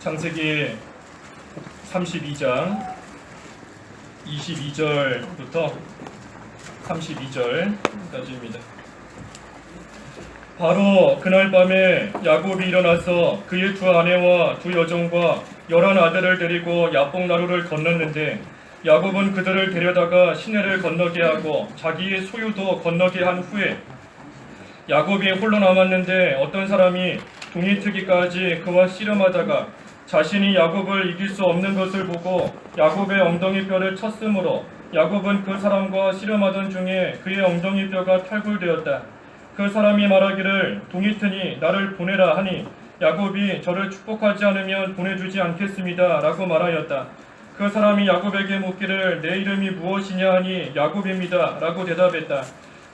창세기 32장 22절부터 32절까지입니다. 바로 그날 밤에 야곱이 일어나서 그의 두 아내와 두 여종과 11 아들을 데리고 야복나루를 건넜는데 야곱은 그들을 데려다가 시내를 건너게 하고 자기의 소유도 건너게 한 후에 야곱이 홀로 남았는데 어떤 사람이 동이 트기까지 그와 씨름하다가 자신이 야곱을 이길 수 없는 것을 보고 야곱의 엉덩이 뼈를 쳤으므로 야곱은 그 사람과 씨름하던 중에 그의 엉덩이 뼈가 탈굴되었다. 그 사람이 말하기를 동이 트니 나를 보내라 하니 야곱이 저를 축복하지 않으면 보내주지 않겠습니다 라고 말하였다. 그 사람이 야곱에게 묻기를 내 이름이 무엇이냐 하니 야곱입니다 라고 대답했다.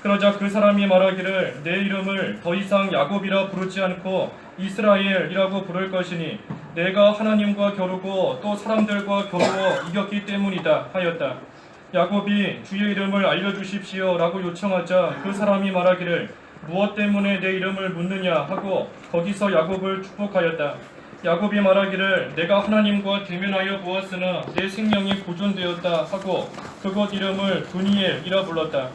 그러자 그 사람이 말하기를 내 이름을 더 이상 야곱이라 부르지 않고 이스라엘이라고 부를 것이니 내가 하나님과 겨루고 또 사람들과 겨루어 이겼기 때문이다 하였다. 야곱이 주의 이름을 알려주십시오 라고 요청하자 그 사람이 말하기를 무엇 때문에 내 이름을 묻느냐 하고 거기서 야곱을 축복하였다. 야곱이 말하기를 내가 하나님과 대면하여 보았으나 내 생명이 보존되었다 하고 그곳 이름을 브니엘이라 불렀다.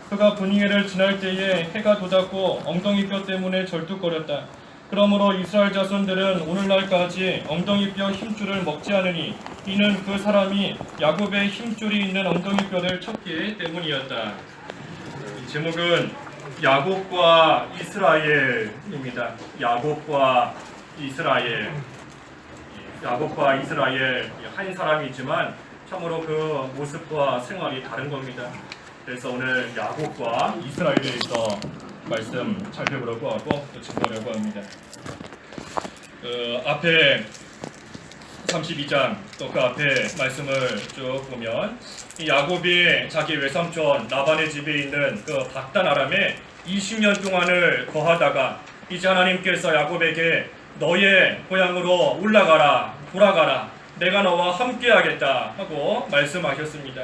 그가 브니엘을 지날 때에 해가 돋았고 엉덩이 뼈 때문에 절뚝거렸다. 그러므로 이스라엘 자손들은 오늘날까지 엉덩이 뼈 힘줄을 먹지 않으니 이는 그 사람이 야곱의 힘줄이 있는 엉덩이 뼈를 쳤기 때문이었다. 이 제목은 야곱과 이스라엘입니다. 야곱과 이스라엘. 야곱과 이스라엘 한 사람이지만 참으로 그 모습과 생활이 다른 겁니다. 그래서 오늘 야곱과 이스라엘에 대해서 말씀 살펴보려고 하고 또 증거하려고 합니다. 앞에 32장 또 그 앞에 말씀을 쭉 보면 이 야곱이 자기 외삼촌 라반의 집에 있는 그 밧단 아람에 20년 동안을 거하다가 이제 하나님께서 야곱에게 너의 고향으로 올라가라 돌아가라 내가 너와 함께하겠다 하고 말씀하셨습니다.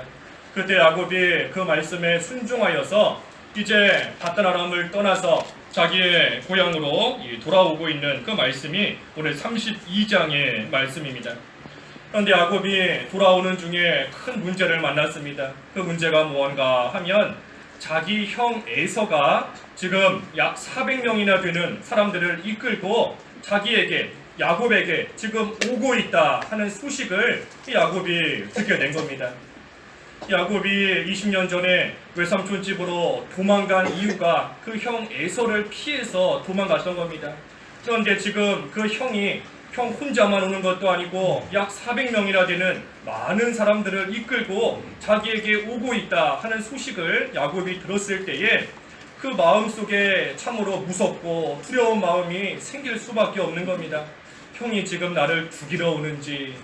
그때 야곱이 그 말씀에 순종하여서 이제 밧단 아람을 떠나서 자기의 고향으로 돌아오고 있는 그 말씀이 오늘 32장의 말씀입니다. 그런데 야곱이 돌아오는 중에 큰 문제를 만났습니다. 그 문제가 무언가 하면 자기 형 에서가 지금 약 400명이나 되는 사람들을 이끌고 자기에게 야곱에게 지금 오고 있다 하는 소식을 야곱이 듣게 된 겁니다. 야곱이 20년 전에 외삼촌 집으로 도망간 이유가 그 형 에서를 피해서 도망갔던 겁니다. 그런데 지금 그 형이 형 혼자만 오는 것도 아니고 약 400명이나 되는 많은 사람들을 이끌고 자기에게 오고 있다 하는 소식을 야곱이 들었을 때에 그 마음속에 참으로 무섭고 두려운 마음이 생길 수밖에 없는 겁니다. 형이 지금 나를 죽이러 오는지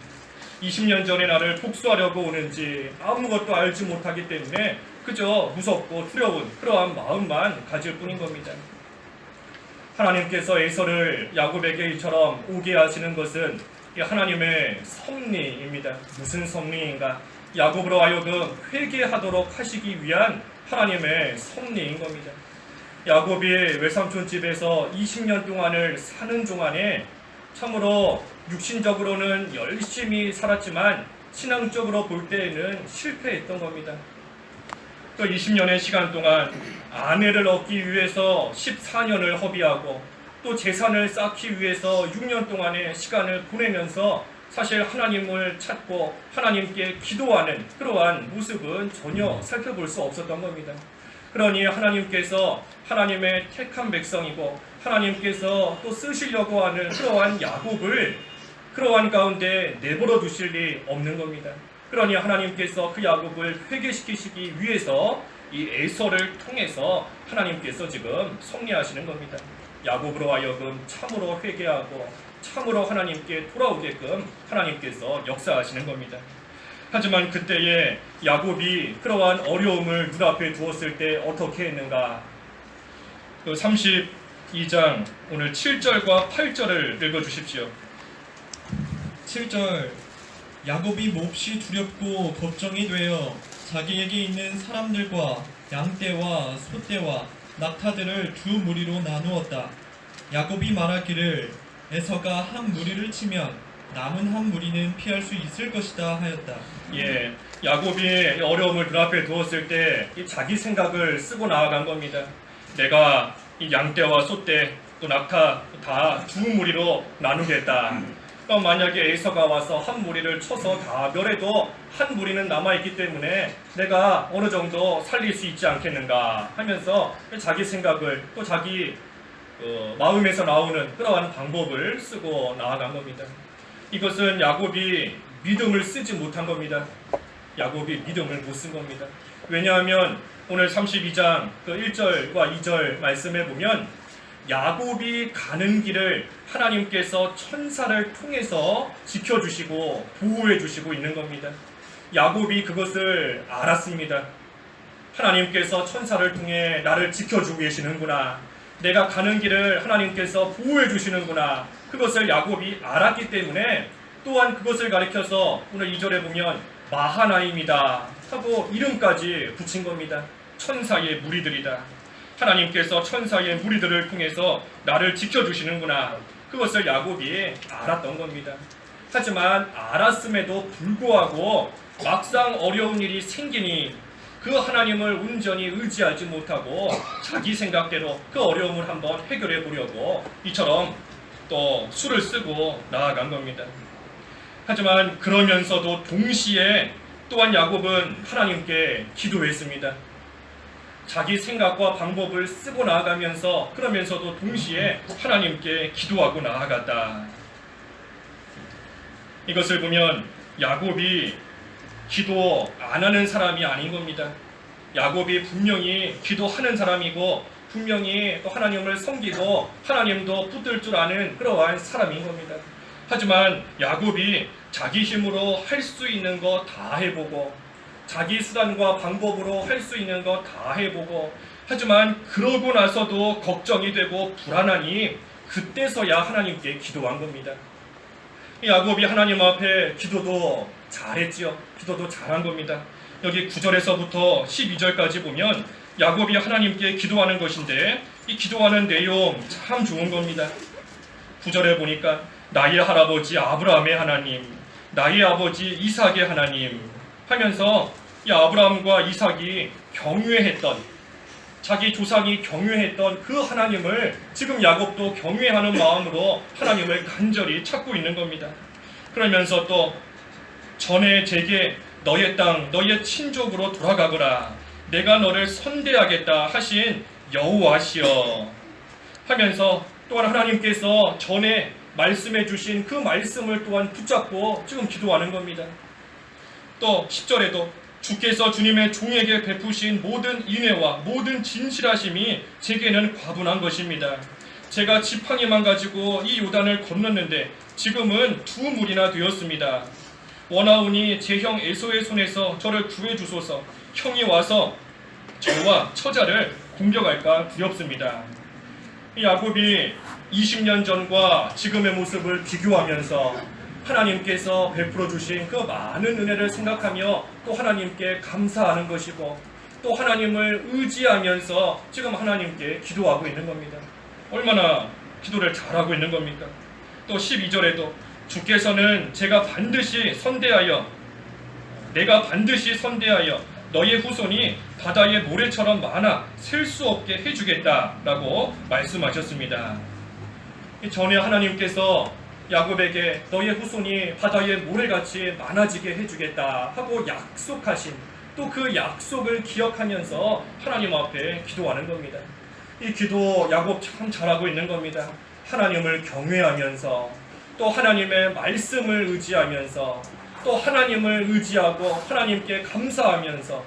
20년 전에 나를 복수하려고 오는지 아무것도 알지 못하기 때문에 그저 무섭고 두려운 그러한 마음만 가질 뿐인 겁니다. 하나님께서 에서를 야곱에게 이처럼 오게 하시는 것은 하나님의 섭리입니다. 무슨 섭리인가? 야곱으로 하여금 회개하도록 하시기 위한 하나님의 섭리인 겁니다. 야곱이 외삼촌 집에서 20년 동안을 사는 동안에 참으로 육신적으로는 열심히 살았지만 신앙적으로 볼 때에는 실패했던 겁니다. 그 20년의 시간 동안 아내를 얻기 위해서 14년을 허비하고 또 재산을 쌓기 위해서 6년 동안의 시간을 보내면서 사실 하나님을 찾고 하나님께 기도하는 그러한 모습은 전혀 살펴볼 수 없었던 겁니다. 그러니 하나님께서 하나님의 택한 백성이고 하나님께서 또 쓰시려고 하는 그러한 야곱을 그러한 가운데 내버려 두실 리 없는 겁니다. 그러니 하나님께서 그 야곱을 회개시키시기 위해서 이 에서를 통해서 하나님께서 지금 섭리하시는 겁니다. 야곱으로 하여금 참으로 회개하고 참으로 하나님께 돌아오게끔 하나님께서 역사하시는 겁니다. 하지만 그때에 야곱이 그러한 어려움을 눈앞에 두었을 때 어떻게 했는가? 그 32장 오늘 7절과 8절을 읽어주십시오. 7절 야곱이 몹시 두렵고 걱정이 되어 자기에게 있는 사람들과 양떼와 소떼와 낙타들을 두 무리로 나누었다. 야곱이 말하기를 에서가 한 무리를 치면 남은 한 무리는 피할 수 있을 것이다 하였다. 예, 야곱이 어려움을 눈앞에 두었을 때 이 자기 생각을 쓰고 나아간 겁니다. 내가 이 양떼와 소떼 또 낙타 다 두 무리로 나누겠다. 그럼 만약에 에서가 와서 한 무리를 쳐서 다 멸해도 한 무리는 남아있기 때문에 내가 어느 정도 살릴 수 있지 않겠는가 하면서 자기 생각을 또 자기 마음에서 나오는 그러한 방법을 쓰고 나아간 겁니다. 이것은 야곱이 믿음을 쓰지 못한 겁니다. 야곱이 믿음을 못 쓴 겁니다. 왜냐하면 오늘 32장 그 1절과 2절 말씀에 보면 야곱이 가는 길을 하나님께서 천사를 통해서 지켜주시고 보호해주시고 있는 겁니다. 야곱이 그것을 알았습니다. 하나님께서 천사를 통해 나를 지켜주고 계시는구나. 내가 가는 길을 하나님께서 보호해주시는구나. 그것을 야곱이 알았기 때문에 또한 그것을 가리켜서 오늘 2절에 보면 마하나임이다 하고 이름까지 붙인 겁니다. 천사의 무리들이다. 하나님께서 천사의 무리들을 통해서 나를 지켜주시는구나. 그것을 야곱이 알았던 겁니다. 하지만 알았음에도 불구하고 막상 어려운 일이 생기니 그 하나님을 온전히 의지하지 못하고 자기 생각대로 그 어려움을 한번 해결해 보려고 이처럼 또 수를 쓰고 나아간 겁니다. 하지만 그러면서도 동시에 또한 야곱은 하나님께 기도했습니다. 자기 생각과 방법을 쓰고 나아가면서 그러면서도 동시에 하나님께 기도하고 나아갔다. 이것을 보면 야곱이 기도 안 하는 사람이 아닌 겁니다. 야곱이 분명히 기도하는 사람이고 분명히 또 하나님을 섬기고 하나님도 붙들 줄 아는 그러한 사람인 겁니다. 하지만 야곱이 자기 힘으로 할 수 있는 거 다 해보고 자기 수단과 방법으로 할 수 있는 거 다 해보고 하지만 그러고 나서도 걱정이 되고 불안하니 그때서야 하나님께 기도한 겁니다. 야곱이 하나님 앞에 기도도 잘했지요. 기도도 잘한 겁니다. 여기 9절에서부터 12절까지 보면 야곱이 하나님께 기도하는 것인데 이 기도하는 내용 참 좋은 겁니다. 9절에 보니까 나의 할아버지 아브라함의 하나님, 나의 아버지 이삭의 하나님 하면서 이 아브라함과 이삭이 경외했던 자기 조상이 경외했던 그 하나님을 지금 야곱도 경외하는 마음으로 하나님을 간절히 찾고 있는 겁니다. 그러면서 또 전에 제게 너의 땅 너의 친족으로 돌아가거라 내가 너를 선대하겠다 하신 여호와시여 하면서 또한 하나님께서 전에 말씀해 주신 그 말씀을 또한 붙잡고 지금 기도하는 겁니다. 또 10절에도 주께서 주님의 종에게 베푸신 모든 인애와 모든 진실하심이 제게는 과분한 것입니다. 제가 지팡이만 가지고 이 요단을 건넜는데 지금은 두 물이나 되었습니다. 원하오니 제 형 에서의 손에서 저를 구해주소서. 형이 와서 저와 처자를 공격할까 두렵습니다. 이 야곱이 20년 전과 지금의 모습을 비교하면서 하나님께서 베풀어 주신 그 많은 은혜를 생각하며 또 하나님께 감사하는 것이고 또 하나님을 의지하면서 지금 하나님께 기도하고 있는 겁니다. 얼마나 기도를 잘하고 있는 겁니까? 또 12절에도 주께서는 내가 반드시 선대하여 너의 후손이 바다의 모래처럼 많아 셀 수 없게 해주겠다라고 말씀하셨습니다. 전에 하나님께서 야곱에게 너의 후손이 바다의 모래같이 많아지게 해주겠다 하고 약속하신 또 그 약속을 기억하면서 하나님 앞에 기도하는 겁니다. 이 기도 야곱 참 잘하고 있는 겁니다. 하나님을 경외하면서 또 하나님의 말씀을 의지하면서 또 하나님을 의지하고 하나님께 감사하면서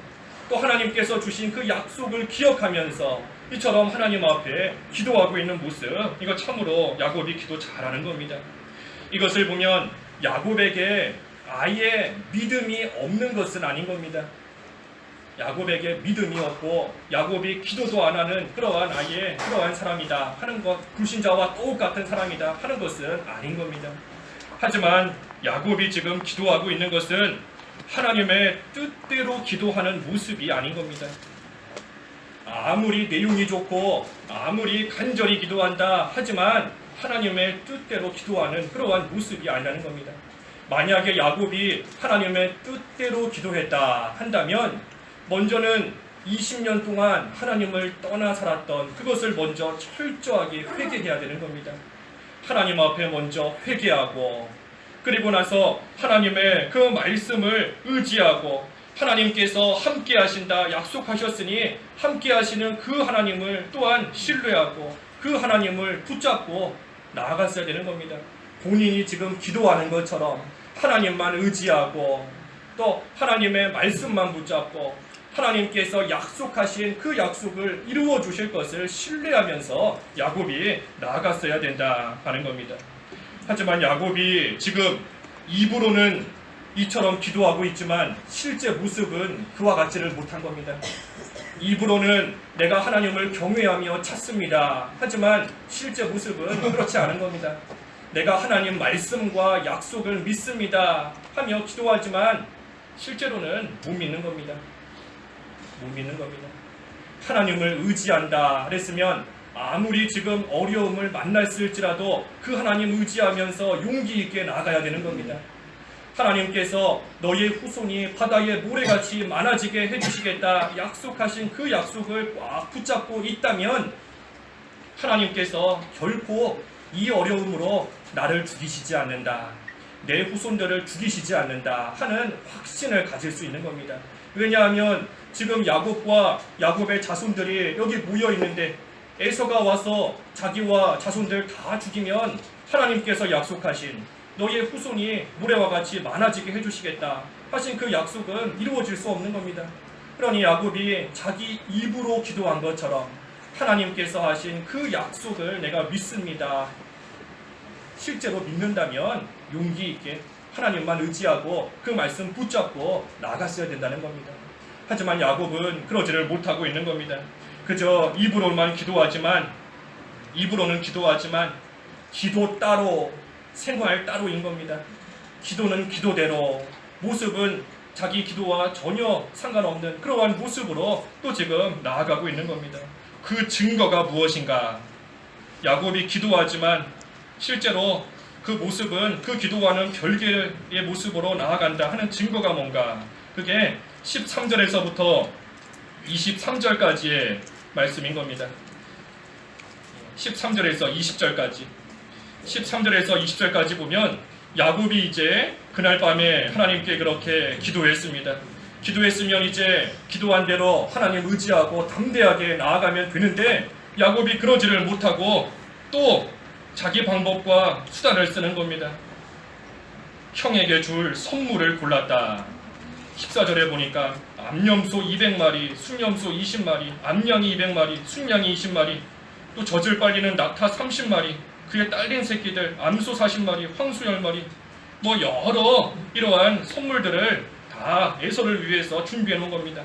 또 하나님께서 주신 그 약속을 기억하면서 이처럼 하나님 앞에 기도하고 있는 모습, 이거 참으로 야곱이 기도 잘하는 겁니다. 이것을 보면 야곱에게 아예 믿음이 없는 것은 아닌 겁니다. 야곱에게 믿음이 없고 야곱이 기도도 안 하는 그러한 사람이다 하는 것, 불신자와 똑같은 사람이다 하는 것은 아닌 겁니다. 하지만 야곱이 지금 기도하고 있는 것은 하나님의 뜻대로 기도하는 모습이 아닌 겁니다. 아무리 내용이 좋고 아무리 간절히 기도한다 하지만 하나님의 뜻대로 기도하는 그러한 모습이 아니라는 겁니다. 만약에 야곱이 하나님의 뜻대로 기도했다 한다면 먼저는 20년 동안 하나님을 떠나 살았던 그것을 먼저 철저하게 회개해야 되는 겁니다. 하나님 앞에 먼저 회개하고 그리고 나서 하나님의 그 말씀을 의지하고 하나님께서 함께 하신다 약속하셨으니 함께 하시는 그 하나님을 또한 신뢰하고 그 하나님을 붙잡고 나아갔어야 되는 겁니다. 본인이 지금 기도하는 것처럼 하나님만 의지하고 또 하나님의 말씀만 붙잡고 하나님께서 약속하신 그 약속을 이루어 주실 것을 신뢰하면서 야곱이 나아갔어야 된다 하는 겁니다. 하지만 야곱이 지금 입으로는 이처럼 기도하고 있지만 실제 모습은 그와 같지를 못한 겁니다. 입으로는 내가 하나님을 경외하며 찾습니다. 하지만 실제 모습은 그렇지 않은 겁니다. 내가 하나님 말씀과 약속을 믿습니다 하며 기도하지만 실제로는 못 믿는 겁니다. 못 믿는 겁니다. 하나님을 의지한다 그랬으면 아무리 지금 어려움을 만났을지라도 그 하나님 의지하면서 용기 있게 나아가야 되는 겁니다. 하나님께서 너의 후손이 바다의 모래같이 많아지게 해주시겠다 약속하신 그 약속을 꽉 붙잡고 있다면 하나님께서 결코 이 어려움으로 나를 죽이시지 않는다, 내 후손들을 죽이시지 않는다 하는 확신을 가질 수 있는 겁니다. 왜냐하면 지금 야곱과 야곱의 자손들이 여기 모여 있는데 에서가 와서 자기와 자손들 다 죽이면 하나님께서 약속하신 너의 후손이 모래와 같이 많아지게 해주시겠다 하신 그 약속은 이루어질 수 없는 겁니다. 그러니 야곱이 자기 입으로 기도한 것처럼 하나님께서 하신 그 약속을 내가 믿습니다. 실제로 믿는다면 용기 있게 하나님만 의지하고 그 말씀 붙잡고 나갔어야 된다는 겁니다. 하지만 야곱은 그러지를 못하고 있는 겁니다. 그저 입으로는 기도하지만 기도 따로 생활 따로인 겁니다. 기도는 기도대로, 모습은 자기 기도와 전혀 상관없는 그러한 모습으로 또 지금 나아가고 있는 겁니다. 그 증거가 무엇인가? 야곱이 기도하지만 실제로 그 모습은 그 기도와는 별개의 모습으로 나아간다 하는 증거가 뭔가? 그게 13절에서부터 23절까지의 말씀인 겁니다. 13절에서 20절까지 13절에서 20절까지 보면 야곱이 이제 그날 밤에 하나님께 그렇게 기도했습니다. 기도했으면 이제 기도한 대로 하나님 의지하고 담대하게 나아가면 되는데 야곱이 그러지를 못하고 또 자기 방법과 수단을 쓰는 겁니다. 형에게 줄 선물을 골랐다. 14절에 보니까 암염소 200마리, 순염소 20마리, 암양이 200마리, 순양이 20마리, 또 젖을 빨리는 낙타 30마리, 그의 딸린 새끼들, 암소 40마리, 황소 10마리, 뭐 여러 이러한 선물들을 다 에서를 위해서 준비해 놓은 겁니다.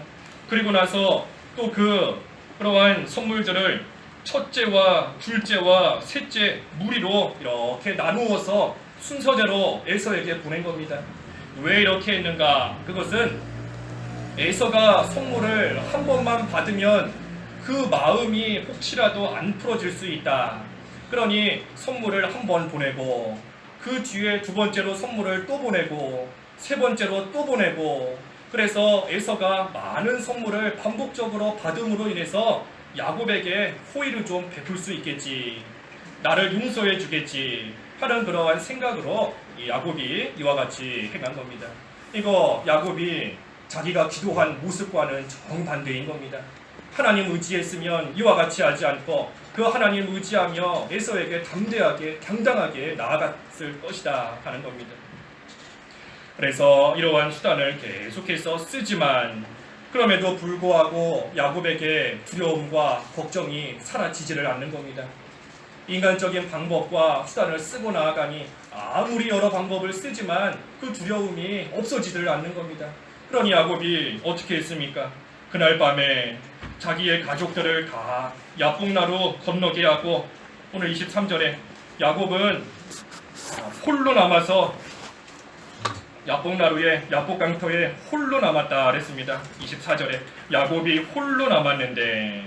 그리고 나서 또 그러한 선물들을 첫째와 둘째와 셋째 무리로 이렇게 나누어서 순서대로 에서에게 보낸 겁니다. 왜 이렇게 했는가? 그것은 에서가 선물을 한 번만 받으면 그 마음이 혹시라도 안 풀어질 수 있다. 그러니 선물을 한 번 보내고 그 뒤에 두 번째로 선물을 또 보내고 세 번째로 또 보내고, 그래서 에서가 많은 선물을 반복적으로 받음으로 인해서 야곱에게 호의를 좀 베풀 수 있겠지, 나를 용서해 주겠지 하는 그러한 생각으로 야곱이 이와 같이 행한 겁니다. 이거 야곱이 자기가 기도한 모습과는 정반대인 겁니다. 하나님 의지했으면 이와 같이 하지 않고 그 하나님 의지하며 에서에게 담대하게 당당하게 나아갔을 것이다 하는 겁니다. 그래서 이러한 수단을 계속해서 쓰지만 그럼에도 불구하고 야곱에게 두려움과 걱정이 사라지지를 않는 겁니다. 인간적인 방법과 수단을 쓰고 나아가니 아무리 여러 방법을 쓰지만 그 두려움이 없어지지를 않는 겁니다. 그러니 야곱이 어떻게 했습니까? 그날 밤에 자기의 가족들을 다 야복나루 건너게 하고, 오늘 23절에 야곱은 홀로 남아서 야복나루에 야복강터에 홀로 남았다 그랬습니다. 24절에 야곱이 홀로 남았는데,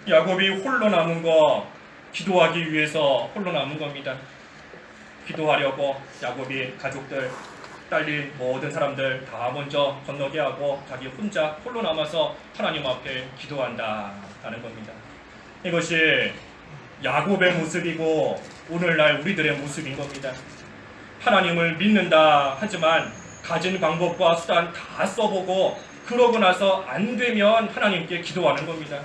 야곱이 홀로 남은 거 기도하기 위해서 홀로 남은 겁니다. 기도하려고 야곱이 가족들, 딸린 모든 사람들 다 먼저 건너게 하고 자기 혼자 홀로 남아서 하나님 앞에 기도한다라는 겁니다. 이것이 야곱의 모습이고 오늘날 우리들의 모습인 겁니다. 하나님을 믿는다 하지만 가진 방법과 수단 다 써보고 그러고 나서 안 되면 하나님께 기도하는 겁니다.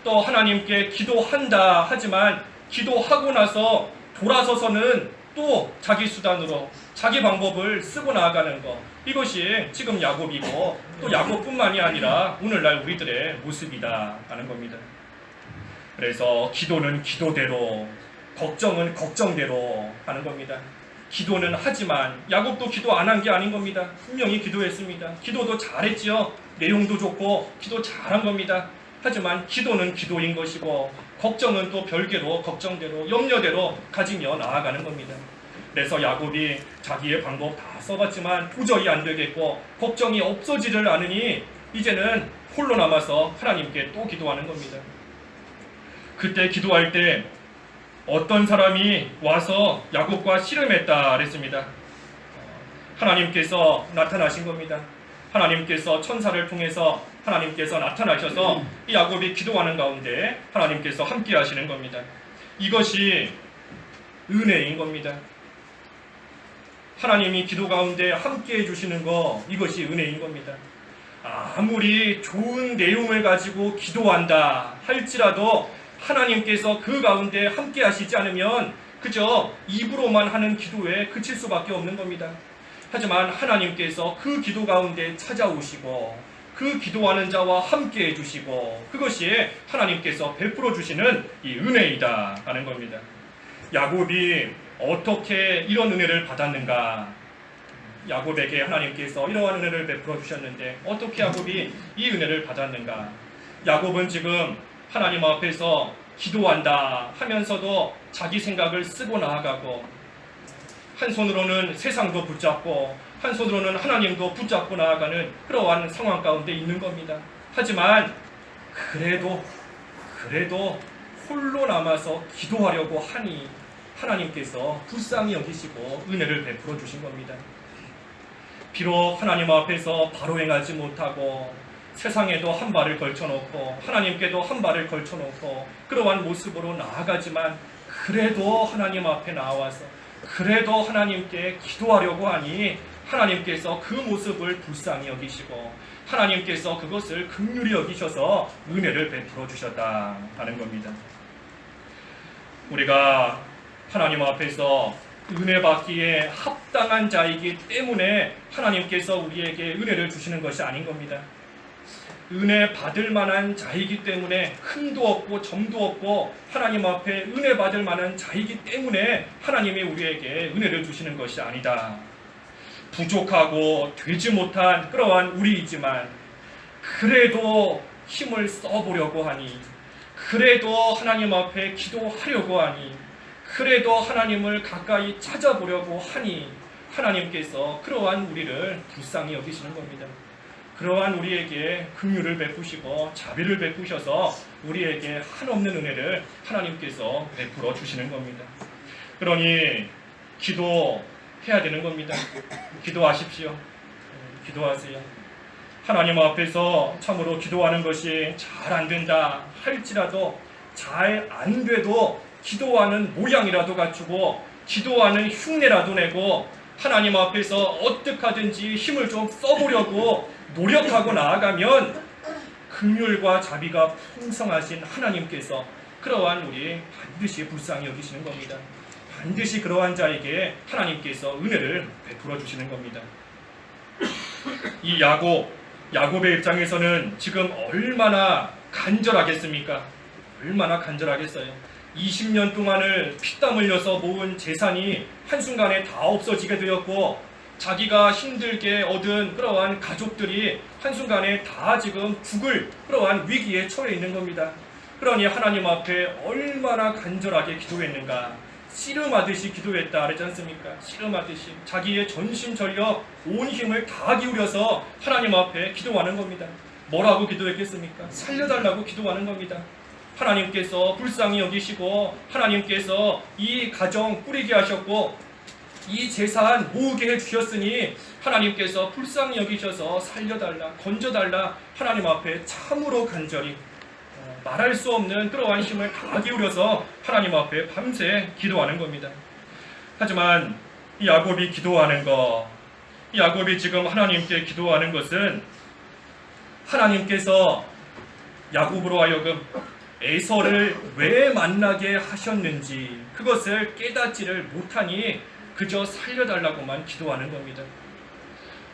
또 하나님께 기도한다 하지만 기도하고 나서 돌아서서는 또 자기 수단으로 자기 방법을 쓰고 나아가는 것, 이것이 지금 야곱이고 또 야곱뿐만이 아니라 오늘날 우리들의 모습이다 하는 겁니다. 그래서 기도는 기도대로, 걱정은 걱정대로 하는 겁니다. 기도는 하지만 야곱도 기도 안 한 게 아닌 겁니다. 분명히 기도했습니다. 기도도 잘했지요. 내용도 좋고 기도 잘한 겁니다. 하지만 기도는 기도인 것이고 걱정은 또 별개로 걱정대로 염려대로 가지며 나아가는 겁니다. 그래서 야곱이 자기의 방법 다 써봤지만 도저히 안 되겠고 걱정이 없어지를 않으니 이제는 홀로 남아서 하나님께 또 기도하는 겁니다. 그때 기도할 때 어떤 사람이 와서 야곱과 씨름했다 그랬습니다. 하나님께서 나타나신 겁니다. 하나님께서 천사를 통해서 하나님께서 나타나셔서 이 야곱이 기도하는 가운데 하나님께서 함께 하시는 겁니다. 이것이 은혜인 겁니다. 하나님이 기도 가운데 함께 해주시는 거, 이것이 은혜인 겁니다. 아무리 좋은 내용을 가지고 기도한다 할지라도 하나님께서 그 가운데 함께 하시지 않으면 그저 입으로만 하는 기도에 그칠 수밖에 없는 겁니다. 하지만 하나님께서 그 기도 가운데 찾아오시고 그 기도하는 자와 함께 해주시고 그것이 하나님께서 베풀어 주시는 이 은혜이다 하는 겁니다. 야곱이 어떻게 이런 은혜를 받았는가? 야곱에게 하나님께서 이러한 은혜를 베풀어 주셨는데 어떻게 야곱이 이 은혜를 받았는가? 야곱은 지금 하나님 앞에서 기도한다 하면서도 자기 생각을 쓰고 나아가고 한 손으로는 세상도 붙잡고 한 손으로는 하나님도 붙잡고 나아가는 그러한 상황 가운데 있는 겁니다. 하지만 그래도 홀로 남아서 기도하려고 하니 하나님께서 불쌍히 여기시고 은혜를 베풀어 주신 겁니다. 비록 하나님 앞에서 바로 행하지 못하고 세상에도 한 발을 걸쳐놓고 하나님께도 한 발을 걸쳐놓고 그러한 모습으로 나아가지만 그래도 하나님 앞에 나와서 그래도 하나님께 기도하려고 하니 하나님께서 그 모습을 불쌍히 여기시고 하나님께서 그것을 긍휼히 여기셔서 은혜를 베풀어 주셨다 하는 겁니다. 우리가 하나님 앞에서 은혜 받기에 합당한 자이기 때문에 하나님께서 우리에게 은혜를 주시는 것이 아닌 겁니다. 은혜 받을 만한 자이기 때문에 흠도 없고 점도 없고 하나님 앞에 은혜 받을 만한 자이기 때문에 하나님이 우리에게 은혜를 주시는 것이 아니다. 부족하고 되지 못한 그러한 우리이지만 그래도 힘을 써보려고 하니 그래도 하나님 앞에 기도하려고 하니 그래도 하나님을 가까이 찾아보려고 하니 하나님께서 그러한 우리를 불쌍히 여기시는 겁니다. 그러한 우리에게 긍휼을 베푸시고 자비를 베푸셔서 우리에게 한없는 은혜를 하나님께서 베풀어 주시는 겁니다. 그러니 기도해야 되는 겁니다. 기도하십시오. 기도하세요. 하나님 앞에서 참으로 기도하는 것이 잘 안 된다 할지라도 잘 안 돼도 기도하는 모양이라도 갖추고 기도하는 흉내라도 내고 하나님 앞에서 어떻게 하든지 힘을 좀 써보려고 노력하고 나아가면 긍휼과 자비가 풍성하신 하나님께서 그러한 우리 반드시 불쌍히 여기시는 겁니다. 반드시 그러한 자에게 하나님께서 은혜를 베풀어 주시는 겁니다. 이 야곱의 입장에서는 지금 얼마나 간절하겠습니까? 얼마나 간절하겠어요. 20년 동안을 피땀 흘려서 모은 재산이 한순간에 다 없어지게 되었고 자기가 힘들게 얻은 그러한 가족들이 한순간에 다 지금 죽을 그러한 위기에 처해 있는 겁니다. 그러니 하나님 앞에 얼마나 간절하게 기도했는가. 씨름하듯이 기도했다 그랬지 않습니까? 씨름하듯이 자기의 전심전력 온 힘을 다 기울여서 하나님 앞에 기도하는 겁니다. 뭐라고 기도했겠습니까? 살려달라고 기도하는 겁니다. 하나님께서 불쌍히 여기시고 하나님께서 이 가정 꾸리게 하셨고 이 재산 모으게 해주셨으니 하나님께서 불쌍히 여기셔서 살려달라, 건져달라 하나님 앞에 참으로 간절히 말할 수 없는 그러한 힘을 다 기울여서 하나님 앞에 밤새 기도하는 겁니다. 하지만 이 야곱이 기도하는 것, 이 야곱이 지금 하나님께 기도하는 것은 하나님께서 야곱으로 하여금 에서를 왜 만나게 하셨는지 그것을 깨닫지를 못하니 그저 살려달라고만 기도하는 겁니다.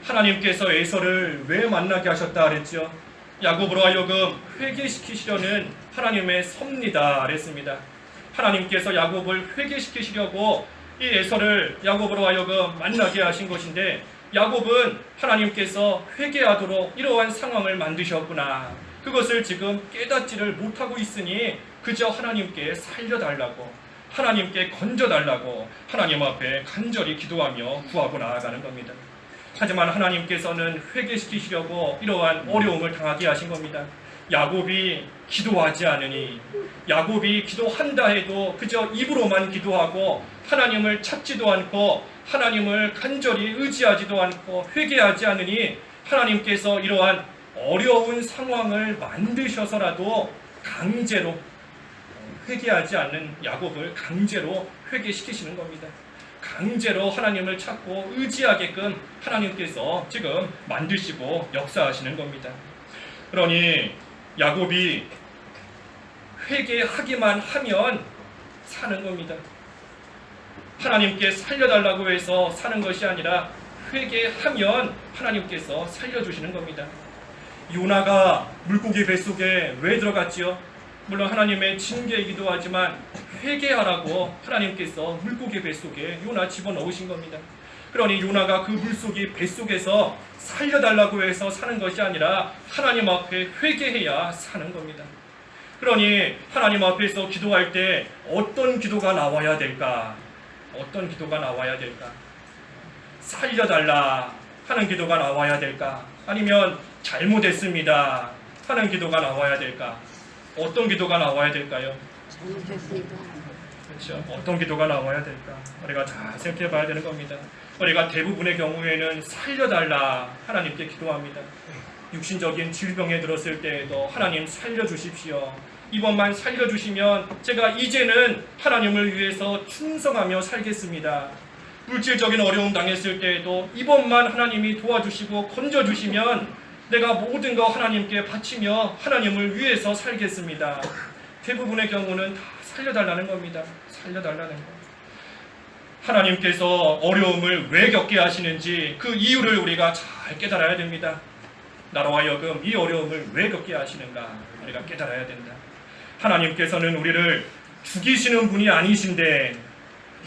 하나님께서 에서를 왜 만나게 하셨다 그랬죠? 야곱으로 하여금 회개시키시려는 하나님의 섭니다 그랬습니다. 하나님께서 야곱을 회개시키시려고 이 에서를 야곱으로 하여금 만나게 하신 것인데 야곱은 하나님께서 회개하도록 이러한 상황을 만드셨구나. 그것을 지금 깨닫지를 못하고 있으니 그저 하나님께 살려달라고, 하나님께 건져달라고 하나님 앞에 간절히 기도하며 구하고 나아가는 겁니다. 하지만 하나님께서는 회개시키시려고 이러한 어려움을 당하게 하신 겁니다. 야곱이 기도하지 않으니, 야곱이 기도한다 해도 그저 입으로만 기도하고 하나님을 찾지도 않고 하나님을 간절히 의지하지도 않고 회개하지 않으니 하나님께서 이러한 어려운 상황을 만드셔서라도 강제로 회개하지 않는 야곱을 강제로 회개시키시는 겁니다. 강제로 하나님을 찾고 의지하게끔 하나님께서 지금 만드시고 역사하시는 겁니다. 그러니 야곱이 회개하기만 하면 사는 겁니다. 하나님께 살려달라고 해서 사는 것이 아니라 회개하면 하나님께서 살려주시는 겁니다. 요나가 물고기 뱃속에 왜 들어갔지요? 물론 하나님의 징계이기도 하지만 회개하라고 하나님께서 물고기 뱃속에 요나 집어넣으신 겁니다. 그러니 요나가 그 물속이 뱃속에서 살려달라고 해서 사는 것이 아니라 하나님 앞에 회개해야 사는 겁니다. 그러니 하나님 앞에서 기도할 때 어떤 기도가 나와야 될까? 어떤 기도가 나와야 될까? 살려달라 하는 기도가 나와야 될까? 아니면 잘못했습니다 하는 기도가 나와야 될까? 어떤 기도가 나와야 될까요? 그렇죠. 어떤 기도가 나와야 될까? 우리가 잘 생각해 봐야 되는 겁니다. 우리가 대부분의 경우에는 살려달라 하나님께 기도합니다. 육신적인 질병에 들었을 때에도 하나님 살려주십시오. 이번만 살려주시면 제가 이제는 하나님을 위해서 충성하며 살겠습니다. 물질적인 어려움 당했을 때에도 이번만 하나님이 도와주시고 건져주시면 내가 모든 거 하나님께 바치며 하나님을 위해서 살겠습니다. 대부분의 경우는 다 살려달라는 겁니다. 살려달라는 거. 하나님께서 어려움을 왜 겪게 하시는지 그 이유를 우리가 잘 깨달아야 됩니다. 나로 하여금 이 어려움을 왜 겪게 하시는가 우리가 깨달아야 된다. 하나님께서는 우리를 죽이시는 분이 아니신데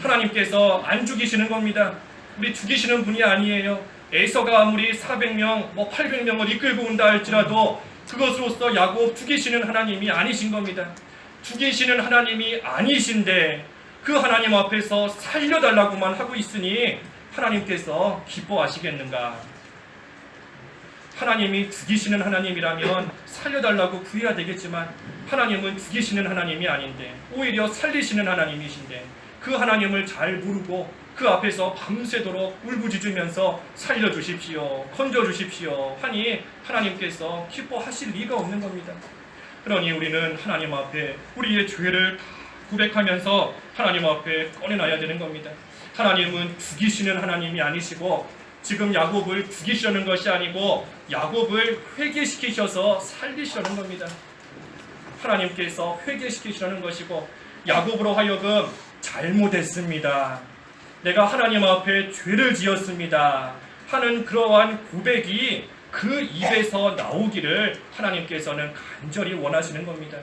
하나님께서 안 죽이시는 겁니다. 우리 죽이시는 분이 아니에요. 에서가 아무리 400명, 800명을 이끌고 온다 할지라도 그것으로서 야곱 죽이시는 하나님이 아니신 겁니다. 죽이시는 하나님이 아니신데 그 하나님 앞에서 살려달라고만 하고 있으니 하나님께서 기뻐하시겠는가? 하나님이 죽이시는 하나님이라면 살려달라고 구해야 되겠지만 하나님은 죽이시는 하나님이 아닌데 오히려 살리시는 하나님이신데 그 하나님을 잘 모르고 그 앞에서 밤새도록 울부짖으면서 살려주십시오, 건져주십시오 하니 하나님께서 기뻐하실 리가 없는 겁니다. 그러니 우리는 하나님 앞에 우리의 죄를 다 고백하면서 하나님 앞에 꺼내놔야 되는 겁니다. 하나님은 죽이시는 하나님이 아니시고 지금 야곱을 죽이시려는 것이 아니고 야곱을 회개시키셔서 살리시려는 겁니다. 하나님께서 회개시키시려는 것이고 야곱으로 하여금 잘못했습니다, 내가 하나님 앞에 죄를 지었습니다 하는 그러한 고백이 그 입에서 나오기를 하나님께서는 간절히 원하시는 겁니다.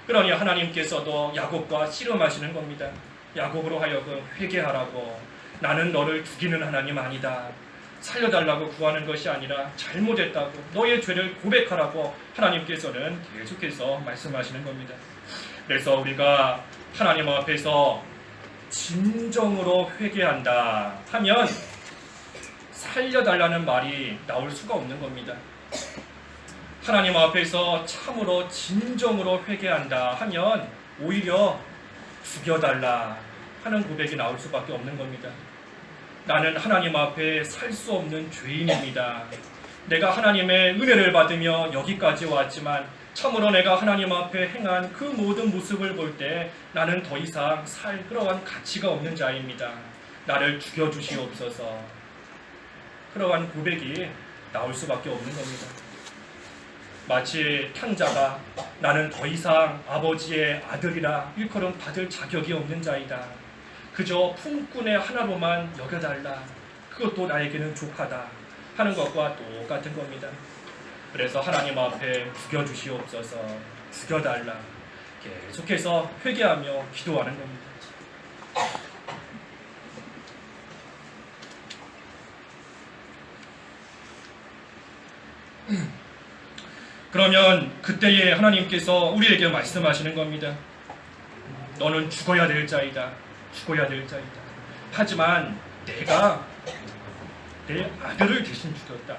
그러니 하나님께서도 야곱과 씨름하시는 겁니다. 야곱으로 하여금 회개하라고, 나는 너를 죽이는 하나님 아니다, 살려달라고 구하는 것이 아니라 잘못했다고 너의 죄를 고백하라고 하나님께서는 계속해서 말씀하시는 겁니다. 그래서 우리가 하나님 앞에서 진정으로 회개한다 하면 살려달라는 말이 나올 수가 없는 겁니다. 하나님 앞에서 참으로 진정으로 회개한다 하면 오히려 죽여달라 하는 고백이 나올 수밖에 없는 겁니다. 나는 하나님 앞에 살 수 없는 죄인입니다. 내가 하나님의 은혜를 받으며 여기까지 왔지만 참으로 내가 하나님 앞에 행한 그 모든 모습을 볼 때 나는 더 이상 살 그러한 가치가 없는 자입니다. 나를 죽여주시옵소서. 그러한 고백이 나올 수밖에 없는 겁니다. 마치 탕자가 나는 더 이상 아버지의 아들이라 일컬음 받을 자격이 없는 자이다. 그저 품꾼의 하나로만 여겨달라. 그것도 나에게는 족하다 하는 것과 똑같은 겁니다. 그래서 하나님 앞에 죽여주시옵소서, 죽여달라 계속해서 회개하며 기도하는 겁니다. 그러면 그때에 하나님께서 우리에게 말씀하시는 겁니다. 너는 죽어야 될 자이다. 죽어야 될 자이다. 하지만 내가 내 아들을 대신 죽였다.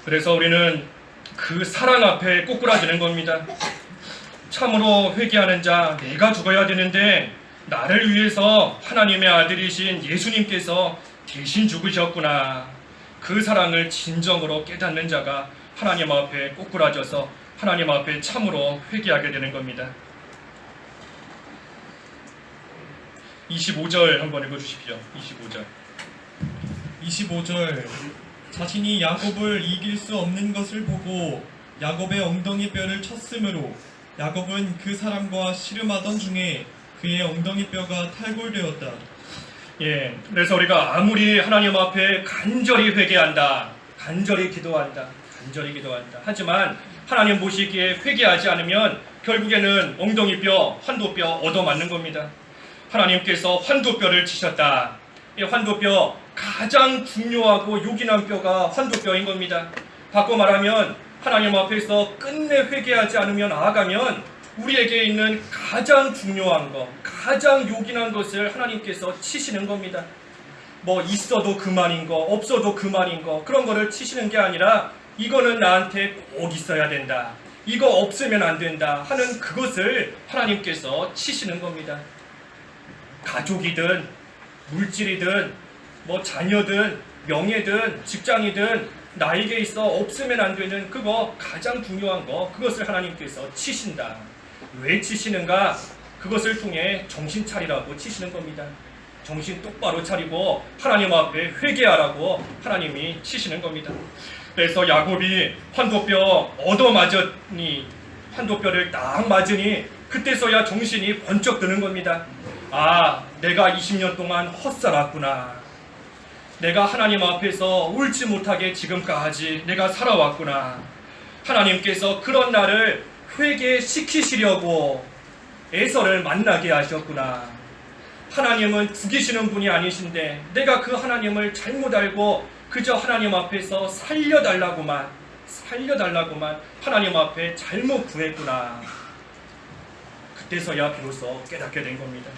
그래서 우리는 그 사랑 앞에 꼬꾸라지는 겁니다. 참으로 회개하는 자, 내가 죽어야 되는데 나를 위해서 하나님의 아들이신 예수님께서 대신 죽으셨구나. 그 사랑을 진정으로 깨닫는 자가 하나님 앞에 꼬꾸라져서 하나님 앞에 참으로 회개하게 되는 겁니다. 25절 한번 읽어주십시오. 25절. 25절 자신이 야곱을 이길 수 없는 것을 보고 야곱의 엉덩이 뼈를 쳤으므로 야곱은 그 사람과 씨름하던 중에 그의 엉덩이 뼈가 탈골되었다. 예, 그래서 우리가 아무리 하나님 앞에 간절히 회개한다, 간절히 기도한다. 하지만 하나님 보시기에 회개하지 않으면 결국에는 엉덩이 뼈, 환도뼈 얻어맞는 겁니다. 하나님께서 환도뼈를 치셨다. 이 환도뼈 가장 중요하고 요긴한 뼈가 환도뼈인 겁니다. 바꿔 말하면 하나님 앞에서 끝내 회개하지 않으면 나아가면 우리에게 있는 가장 중요한 것, 가장 요긴한 것을 하나님께서 치시는 겁니다. 뭐 있어도 그만인 거, 없어도 그만인 거, 그런 거를 치시는 게 아니라 이거는 나한테 꼭 있어야 된다, 이거 없으면 안 된다 하는 그것을 하나님께서 치시는 겁니다. 가족이든 물질이든 뭐 자녀든 명예든 직장이든 나에게 있어 없으면 안 되는 그거 가장 중요한 거, 그것을 하나님께서 치신다. 왜 치시는가? 그것을 통해 정신 차리라고 치시는 겁니다. 정신 똑바로 차리고 하나님 앞에 회개하라고 하나님이 치시는 겁니다. 그래서 야곱이 환도뼈 얻어맞으니, 환도뼈를 딱 맞으니 그때서야 정신이 번쩍 드는 겁니다. 아, 내가 20년 동안 헛살았구나. 내가 하나님 앞에서 옳지 못하게 지금까지 내가 살아왔구나. 하나님께서 그런 나를 회개시키시려고 에서를 만나게 하셨구나. 하나님은 죽이시는 분이 아니신데 내가 그 하나님을 잘못 알고 그저 하나님 앞에서 살려달라고만 하나님 앞에 잘못 구했구나. 그때서야 비로소 깨닫게 된 겁니다.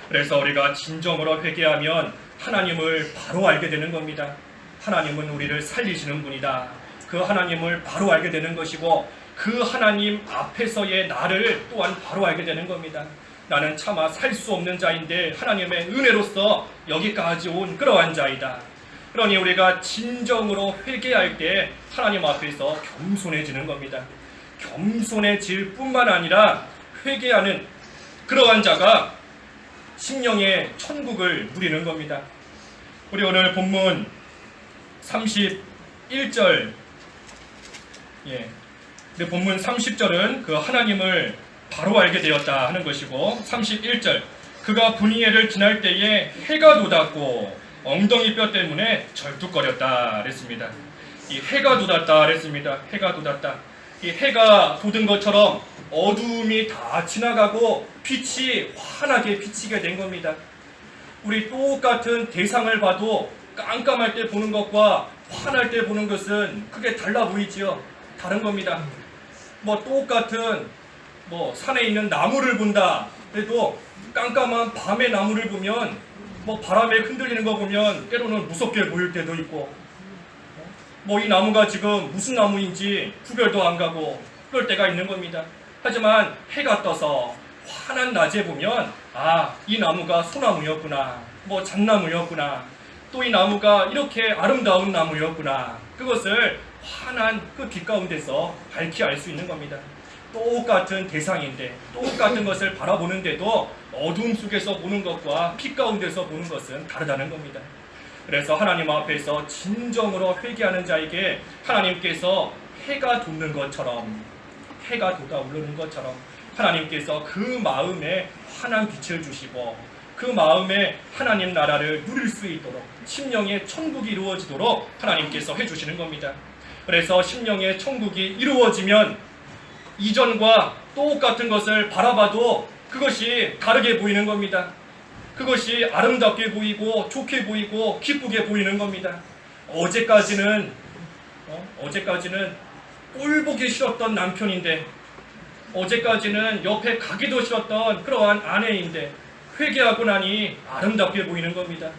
그래서 우리가 진정으로 회개하면 하나님을 바로 알게 되는 겁니다. 하나님은 우리를 살리시는 분이다. 그 하나님을 바로 알게 되는 것이고 그 하나님 앞에서의 나를 또한 바로 알게 되는 겁니다. 나는 차마 살 수 없는 자인데 하나님의 은혜로서 여기까지 온 그러한 자이다. 그러니 우리가 진정으로 회개할 때 하나님 앞에서 겸손해지는 겁니다. 겸손해질 뿐만 아니라 회개하는 그러한 자가 심령의 천국을 누리는 겁니다. 우리 오늘 본문 31절, 근데 본문 30절은 그 하나님을 바로 알게 되었다 하는 것이고, 31절 그가 분이엘을 지날 때에 해가 돋았고 엉덩이 뼈 때문에 절뚝거렸다 그랬습니다. 이 해가 돋았다 그랬습니다. 해가 돋았다. 이 해가 돋은 것처럼 어두움이 다 지나가고 빛이 환하게 비치게 된 겁니다. 우리 똑같은 대상을 봐도 깜깜할 때 보는 것과 환할 때 보는 것은 크게 달라 보이지요. 다른 겁니다. 뭐 똑같은 뭐 산에 있는 나무를 본다 해도 깜깜한 밤에 나무를 보면 뭐 바람에 흔들리는 거 보면 때로는 무섭게 보일 때도 있고, 뭐 이 나무가 지금 무슨 나무인지 구별도 안 가고 그럴 때가 있는 겁니다. 하지만 해가 떠서 환한 낮에 보면 이 나무가 소나무였구나, 뭐 잣나무였구나, 또 이 나무가 이렇게 아름다운 나무였구나, 그것을 환한 그 빛 가운데서 밝히 알 수 있는 겁니다. 똑같은 대상인데 똑같은 것을 바라보는데도 어둠 속에서 보는 것과 빛 가운데서 보는 것은 다르다는 겁니다. 그래서 하나님 앞에서 진정으로 회개하는 자에게 하나님께서 해가 돋는 것처럼, 해가 돋아오르는 것처럼 하나님께서 그 마음에 환한 빛을 주시고 그 마음에 하나님 나라를 누릴 수 있도록 심령의 천국이 이루어지도록 하나님께서 해주시는 겁니다. 그래서 심령의 천국이 이루어지면 이전과 똑같은 것을 바라봐도 그것이 다르게 보이는 겁니다. 그것이 아름답게 보이고 좋게 보이고 기쁘게 보이는 겁니다. 어제까지는 꼴 보기 싫었던 남편인데, 어제까지는 옆에 가기도 싫었던 그러한 아내인데 회개하고 나니 아름답게 보이는 겁니다.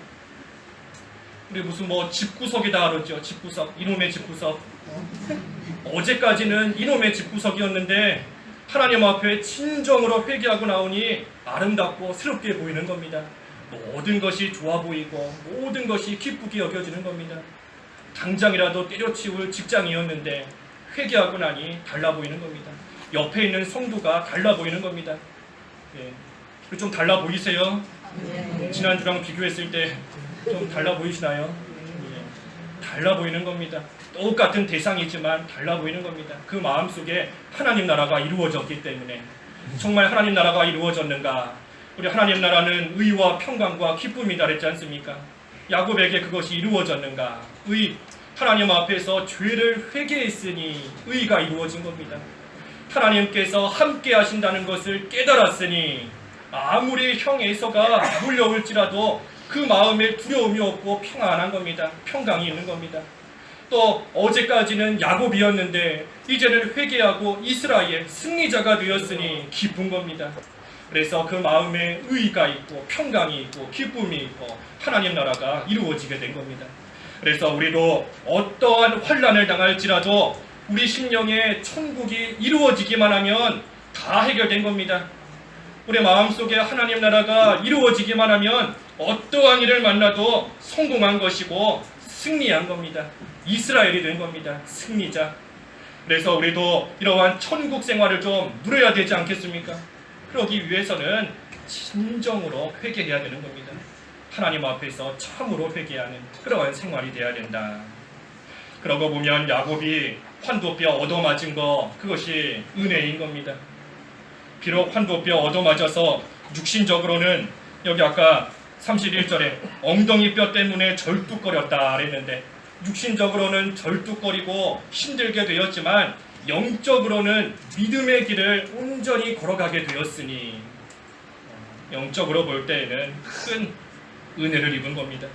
우리 무슨 뭐 집구석이다 그러죠. 집구석, 이놈의 집구석. 어제까지는 이놈의 집구석이었는데 하나님 앞에 진정으로 회개하고 나오니 아름답고 새롭게 보이는 겁니다. 모든 것이 좋아 보이고 모든 것이 기쁘게 여겨지는 겁니다. 당장이라도 때려치울 직장이었는데 회개하고 나니 달라 보이는 겁니다. 옆에 있는 성도가 달라 보이는 겁니다. 좀 달라 보이세요? 지난주랑 비교했을 때 좀 달라 보이시나요? 달라 보이는 겁니다. 똑같은 대상이지만 달라 보이는 겁니다. 그 마음속에 하나님 나라가 이루어졌기 때문에. 정말 하나님 나라가 이루어졌는가? 우리 하나님 나라는 의와 평강과 기쁨이다 그랬지 않습니까? 야곱에게 그것이 이루어졌는가? 하나님 앞에서 죄를 회개했으니 의가 이루어진 겁니다. 하나님께서 함께 하신다는 것을 깨달았으니 아무리 형 에서가 몰려올지라도 그 마음에 두려움이 없고 평안한 겁니다. 평강이 있는 겁니다. 또 어제까지는 야곱이었는데 이제는 회개하고 이스라엘 승리자가 되었으니 기쁜 겁니다. 그래서 그 마음에 의가 있고 평강이 있고 기쁨이 있고 하나님 나라가 이루어지게 된 겁니다. 그래서 우리도 어떠한 환난을 당할지라도 우리 심령의 천국이 이루어지기만 하면 다 해결된 겁니다. 우리 마음속에 하나님 나라가 이루어지기만 하면 어떠한 일을 만나도 성공한 것이고 승리한 겁니다. 이스라엘이 된 겁니다. 승리자. 그래서 우리도 이러한 천국 생활을 좀 누려야 되지 않겠습니까? 그러기 위해서는 진정으로 회개해야 되는 겁니다. 하나님 앞에서 참으로 회개하는 그러한 생활이 돼야 된다. 그러고 보면 야곱이 환도뼈 얻어맞은 거, 그것이 은혜인 겁니다. 비록 환도뼈 얻어맞아서 육신적으로는 여기 아까 31절에 엉덩이 뼈 때문에 절뚝거렸다 그랬는데 육신적으로는 절뚝거리고 힘들게 되었지만 영적으로는 믿음의 길을 온전히 걸어가게 되었으니 영적으로 볼 때에는 큰 은혜를 입은 겁니다.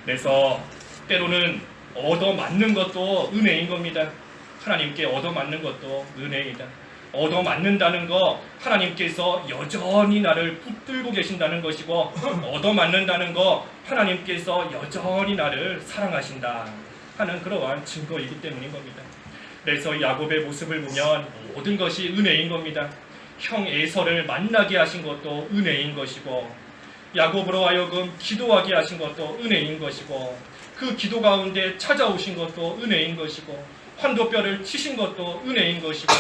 그래서 때로는 얻어맞는 것도 은혜인 겁니다. 하나님께 얻어맞는 것도 은혜이다. 얻어맞는다는 거 하나님께서 여전히 나를 붙들고 계신다는 것이고 얻어맞는다는 거 하나님께서 여전히 나를 사랑하신다 하는 그러한 증거이기 때문인 겁니다. 그래서 야곱의 모습을 보면 모든 것이 은혜인 겁니다. 형 에서를 만나게 하신 것도 은혜인 것이고 야곱으로 하여금 기도하게 하신 것도 은혜인 것이고 그 기도 가운데 찾아오신 것도 은혜인 것이고 환도뼈를 치신 것도 은혜인 것이고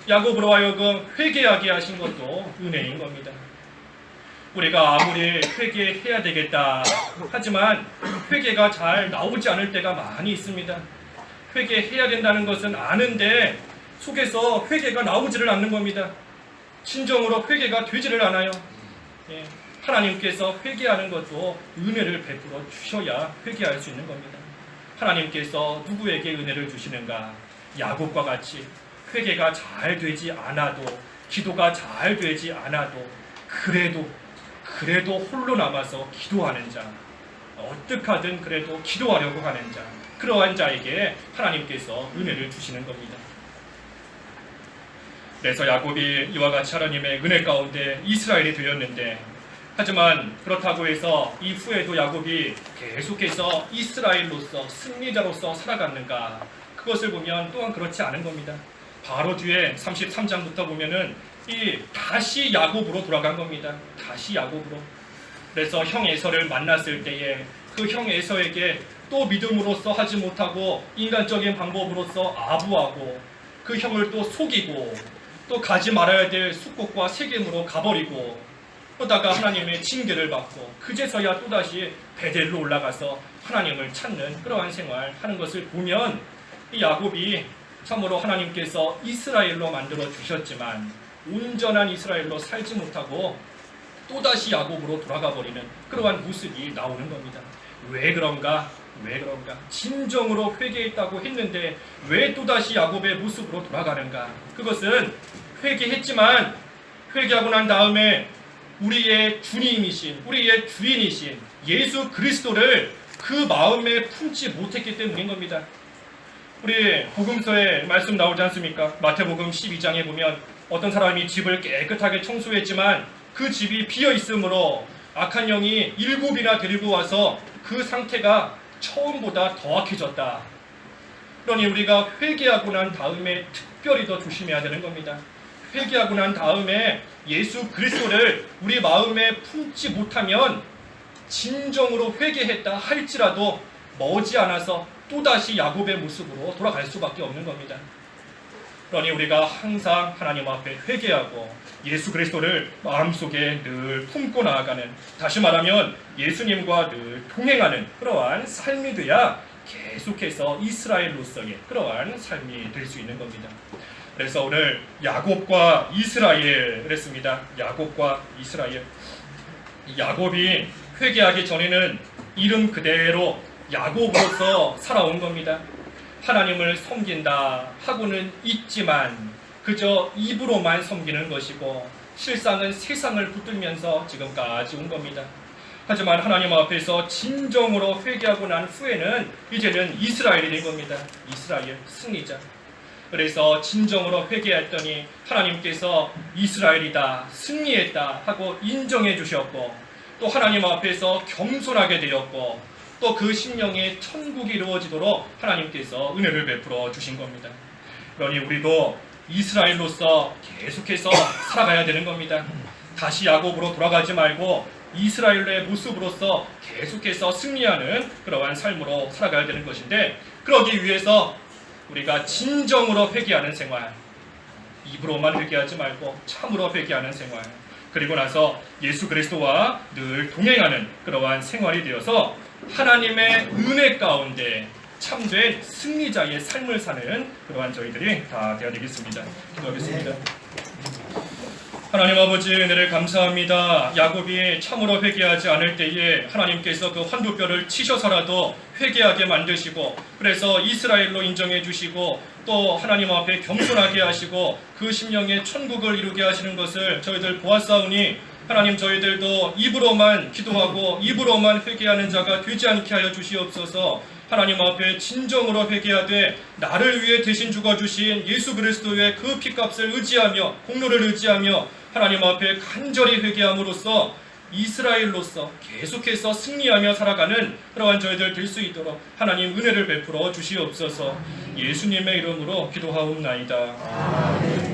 야곱으로 하여금 회개하게 하신 것도 은혜인 겁니다. 우리가 아무리 회개해야 되겠다 하지만 회개가 잘 나오지 않을 때가 많이 있습니다. 회개해야 된다는 것은 아는데 속에서 회개가 나오지를 않는 겁니다. 진정으로 회개가 되지를 않아요. 하나님께서 회개하는 것도 은혜를 베풀어 주셔야 회개할 수 있는 겁니다. 하나님께서 누구에게 은혜를 주시는가? 야곱과 같이 회개가 잘 되지 않아도 기도가 잘 되지 않아도 그래도 홀로 남아서 기도하는 자, 어떻게 하든 그래도 기도하려고 하는 자, 그러한 자에게 하나님께서 은혜를 주시는 겁니다. 그래서 야곱이 이와 같이 하나님의 은혜 가운데 이스라엘이 되었는데, 하지만 그렇다고 해서 이후에도 야곱이 계속해서 이스라엘로서 승리자로서 살아갔는가? 그것을 보면 또한 그렇지 않은 겁니다. 바로 뒤에 33장부터 보면은 다시 야곱으로 돌아간 겁니다. 다시 야곱으로. 그래서 형 에서를 만났을 때에 그 형 에서에게 또 믿음으로써 하지 못하고 인간적인 방법으로써 아부하고 그 형을 또 속이고 또 가지 말아야 될 숙곡과 세겜으로 가버리고, 그러다가 하나님의 징계를 받고 그제서야 또다시 베델로 올라가서 하나님을 찾는 그러한 생활하는 것을 보면, 이 야곱이 참으로 하나님께서 이스라엘로 만들어 주셨지만 온전한 이스라엘로 살지 못하고 또다시 야곱으로 돌아가 버리는 그러한 모습이 나오는 겁니다. 왜 그런가? 왜 그런가? 진정으로 회개했다고 했는데 왜 또다시 야곱의 모습으로 돌아가는가? 그것은 회개했지만 회개하고 난 다음에 우리의 주님이신, 우리의 주인이신 예수 그리스도를 그 마음에 품지 못했기 때문인 겁니다. 우리 복음서에 말씀 나오지 않습니까? 마태복음 12장에 보면 어떤 사람이 집을 깨끗하게 청소했지만 그 집이 비어 있으므로 악한 영이 7이나 데리고 와서 그 상태가 처음보다 더 악해졌다. 그러니 우리가 회개하고 난 다음에 특별히 더 조심해야 되는 겁니다. 회개하고 난 다음에 예수 그리스도를 우리 마음에 품지 못하면 진정으로 회개했다 할지라도 머지않아서 또다시 야곱의 모습으로 돌아갈 수밖에 없는 겁니다. 그러니 우리가 항상 하나님 앞에 회개하고 예수 그리스도를 마음속에 늘 품고 나아가는, 다시 말하면 예수님과 늘 동행하는 그러한 삶이 돼야 계속해서 이스라엘로서의 그러한 삶이 될 수 있는 겁니다. 그래서 오늘 야곱과 이스라엘 그랬습니다. 야곱과 이스라엘. 야곱이 회개하기 전에는 이름 그대로 야곱으로서 살아온 겁니다. 하나님을 섬긴다 하고는 있지만 그저 입으로만 섬기는 것이고 실상은 세상을 붙들면서 지금까지 온 겁니다. 하지만 하나님 앞에서 진정으로 회개하고 난 후에는 이제는 이스라엘이 된 겁니다. 이스라엘, 승리자. 그래서 진정으로 회개했더니 하나님께서 이스라엘이다, 승리했다 하고 인정해 주셨고, 또 하나님 앞에서 겸손하게 되었고, 또 그 심령에 천국이 이루어지도록 하나님께서 은혜를 베풀어 주신 겁니다. 그러니 우리도 이스라엘로서 계속해서 살아가야 되는 겁니다. 다시 야곱으로 돌아가지 말고 이스라엘의 모습으로서 계속해서 승리하는 그러한 삶으로 살아가야 되는 것인데, 그러기 위해서 우리가 진정으로 회개하는 생활, 입으로만 회개하지 말고 참으로 회개하는 생활, 그리고 나서 예수 그리스도와 늘 동행하는 그러한 생활이 되어서 하나님의 은혜 가운데 참된 승리자의 삶을 사는 그러한 저희들이 다 되어야 되겠습니다. 기도하겠습니다. 하나님 아버지, 은혜를 감사합니다. 야곱이 참으로 회개하지 않을 때에 하나님께서 그 환두뼈를 치셔서라도 회개하게 만드시고, 그래서 이스라엘로 인정해 주시고 또 하나님 앞에 겸손하게 하시고 그 심령에 천국을 이루게 하시는 것을 저희들 보았사오니, 하나님 저희들도 입으로만 기도하고 입으로만 회개하는 자가 되지 않게 하여 주시옵소서. 하나님 앞에 진정으로 회개하되 나를 위해 대신 죽어주신 예수 그리스도의 그 피값을 의지하며 공로를 의지하며 하나님 앞에 간절히 회개함으로써 이스라엘로서 계속해서 승리하며 살아가는 그러한 저희들 될 수 있도록 하나님 은혜를 베풀어 주시옵소서. 예수님의 이름으로 기도하옵나이다.